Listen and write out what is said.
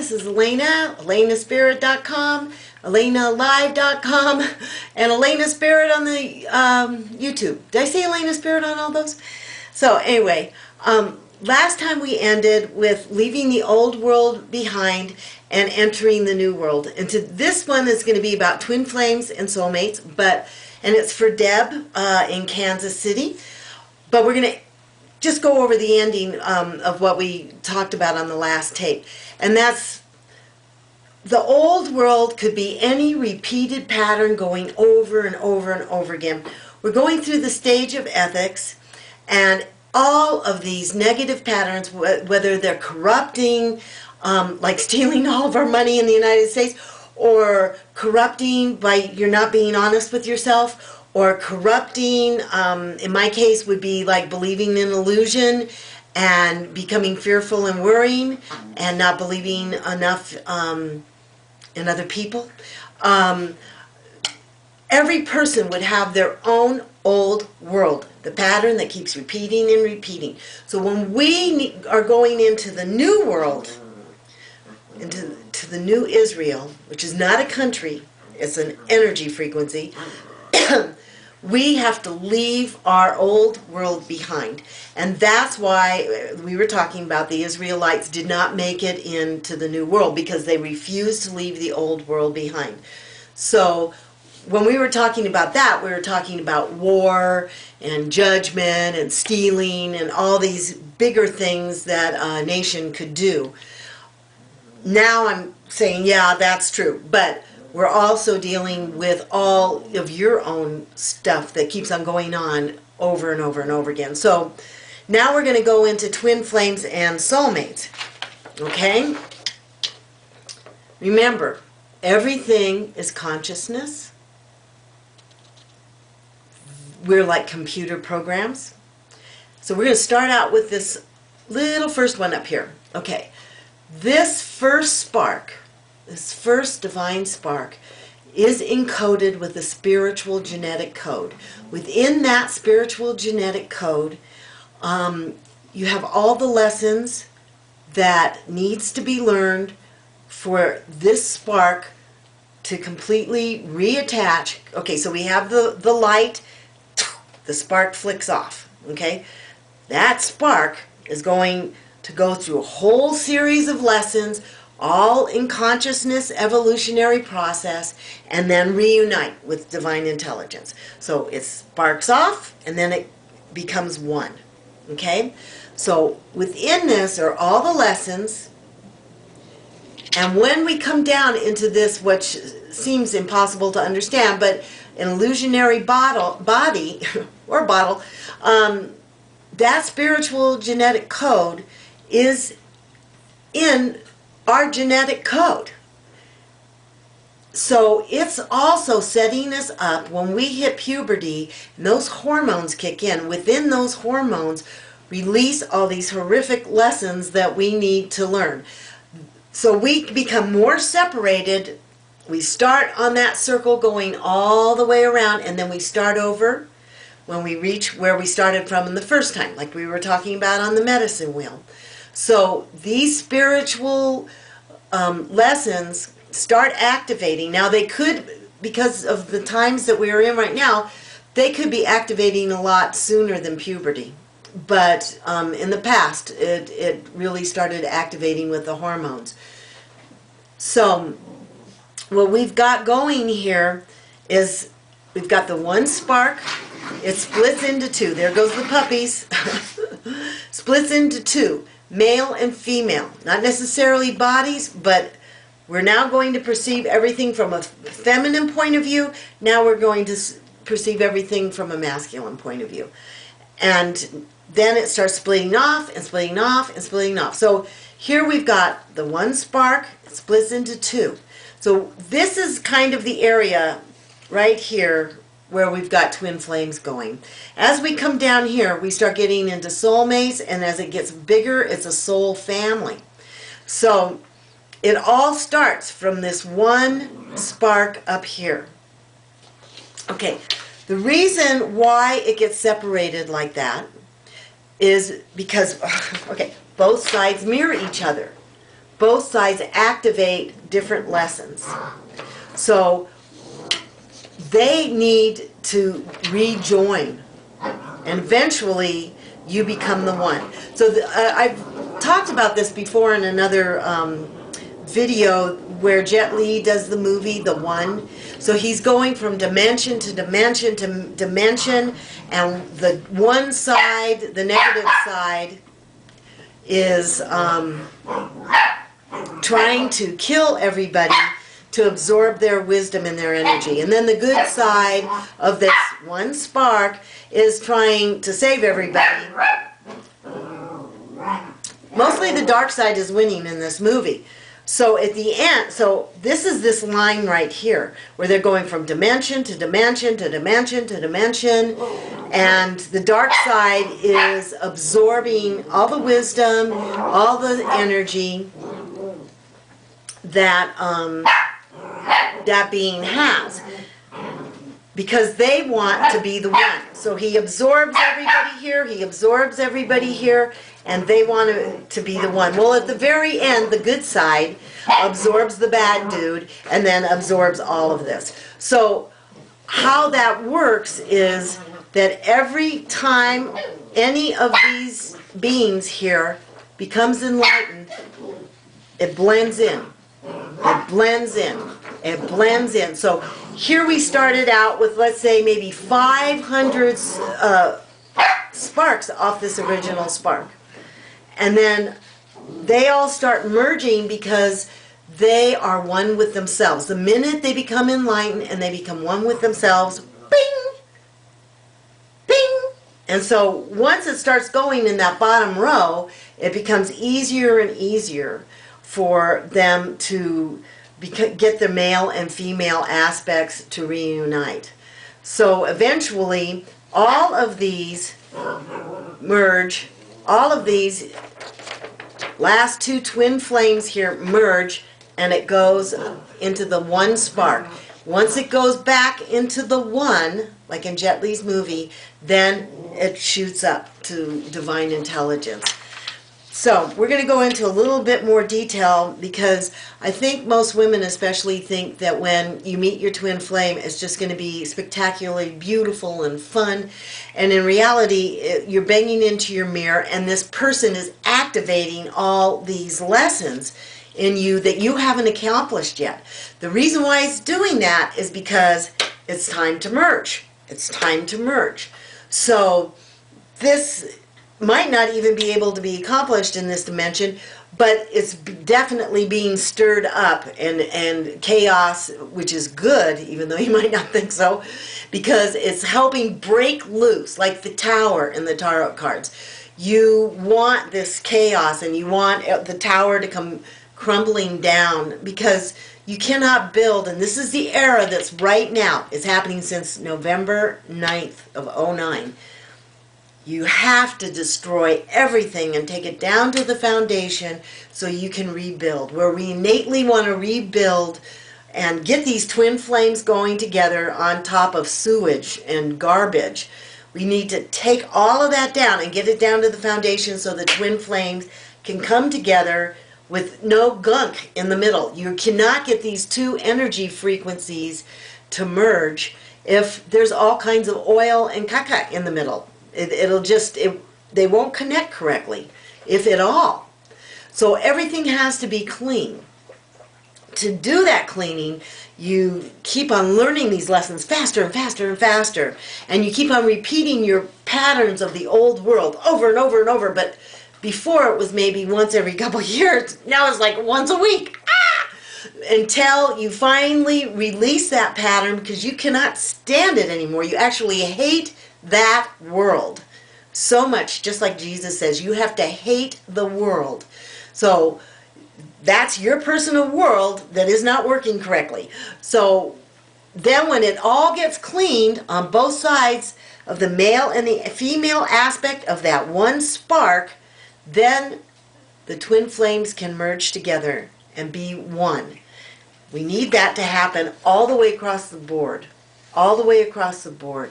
This is Elena, elenaspirit.com, elenalive.com, and Elena Spirit on the YouTube. Did I say Elena Spirit on all those? So anyway, last time we ended with leaving the old world behind and entering the new world. And this one is going to be about twin flames and soulmates, and it's for Deb in Kansas City. But we're going to just go over the ending of what we talked about on the last tape. And that's the old world could be any repeated pattern going over and over and over again. We're going through the stage of ethics, and all of these negative patterns, whether they're corrupting, like stealing all of our money in the United States, or corrupting by you're not being honest with yourself, or corrupting, in my case, would be like believing in illusion and becoming fearful and worrying and not believing enough in other people. Every person would have their own old world, the pattern that keeps repeating and repeating. So when we are going into the new world, into the new Israel, which is not a country, it's an energy frequency, we have to leave our old world behind. And that's why we were talking about the Israelites did not make it into the new world, because they refused to leave the old world behind. So when we were talking about that, we were talking about war and judgment and stealing and all these bigger things that a nation could do. Now I'm saying, yeah, that's true. But we're also dealing with all of your own stuff that keeps on going on over and over and over again. So now we're going to go into twin flames and soulmates. Okay? Remember, everything is consciousness. We're like computer programs. So we're going to start out with this little first one up here. Okay. This first spark, this first divine spark, is encoded with a spiritual genetic code. Within that spiritual genetic code, you have all the lessons that needs to be learned for this spark to completely reattach. Okay, so we have the light, the spark flicks off. Okay, that spark is going to go through a whole series of lessons, all in consciousness evolutionary process, and then reunite with divine intelligence. So it sparks off and then it becomes one. Okay? So within this are all the lessons, and when we come down into this, which seems impossible to understand, but an illusionary body or bottle, that spiritual genetic code is in our genetic code. So it's also setting us up when we hit puberty and those hormones kick in. Within those hormones release all these horrific lessons that we need to learn. So we become more separated. We start on that circle going all the way around, and then we start over when we reach where we started from in the first time, like we were talking about on the medicine wheel. So these spiritual lessons start activating. Now they could, because of the times that we're in right now, they could be activating a lot sooner than puberty. But in the past, it really started activating with the hormones. So what we've got going here is we've got the one spark. It splits into two. There goes the puppies. Splits into two. Male and female, not necessarily bodies, but we're now going to perceive everything from a feminine point of view. Now we're going to perceive everything from a masculine point of view. And then it starts splitting off and splitting off and splitting off. So here we've got the one spark, it splits into two. So this is kind of the area right here where we've got twin flames going. As we come down here, we start getting into soulmates, and as it gets bigger, it's a soul family. So it all starts from this one spark up here. Okay, the reason why it gets separated like that is because, okay, both sides mirror each other. both sides activate different lessons. So they need to rejoin, and eventually you become the one. So I've talked about this before in another video where Jet Li does the movie The One. So he's going from dimension to dimension to dimension, and the one side, the negative side, is trying to kill everybody to absorb their wisdom and their energy. And then the good side of this one spark is trying to save everybody. Mostly the dark side is winning in this movie. So at the end, so this is this line right here, where they're going from dimension to dimension to dimension to dimension, and the dark side is absorbing all the wisdom, all the energy that that being has, because they want to be the one. So he absorbs everybody here, he absorbs everybody here, and they want to be the one. Well, at the very end, the good side absorbs the bad dude and then absorbs all of this. So how that works is that every time any of these beings here becomes enlightened, it blends in. It blends in. It blends in. So here we started out with, let's say, maybe 500 sparks off this original spark. And then they all start merging because they are one with themselves. The minute they become enlightened and they become one with themselves, bing, bing. And so once it starts going in that bottom row, it becomes easier and easier for them to get the male and female aspects to reunite. So eventually, all of these merge, all of these last two twin flames here merge, and it goes into the one spark. Once it goes back into the one, like in Jet Li's movie, then it shoots up to divine intelligence. So we're going to go into a little bit more detail, because I think most women especially think that when you meet your twin flame, it's just going to be spectacularly beautiful and fun. And in reality, you're banging into your mirror, and this person is activating all these lessons in you that you haven't accomplished yet. The reason why it's doing that is because it's time to merge. It's time to merge. So this might not even be able to be accomplished in this dimension, but it's definitely being stirred up, and chaos, which is good, even though you might not think so, because it's helping break loose, like the Tower in the tarot cards. You want this chaos, and you want the Tower to come crumbling down, because you cannot build, and this is the era that's right now, it's happening since November 9th of 09. You have to destroy everything and take it down to the foundation so you can rebuild. Where we innately want to rebuild and get these twin flames going together on top of sewage and garbage, we need to take all of that down and get it down to the foundation so the twin flames can come together with no gunk in the middle. You cannot get these two energy frequencies to merge if there's all kinds of oil and caca in the middle. They won't connect correctly, if at all. So everything has to be clean. To do that cleaning, you keep on learning these lessons faster and faster and faster, and you keep on repeating your patterns of the old world over and over and over. But before, it was maybe once every couple of years. Now it's like once a week. Until you finally release that pattern, because you cannot stand it anymore. You actually hate that world so much, just like Jesus says, you have to hate the world. So that's your personal world that is not working correctly. So then when it all gets cleaned on both sides of the male and the female aspect of that one spark, then the twin flames can merge together and be one. We need that to happen all the way across the board. All the way across the board.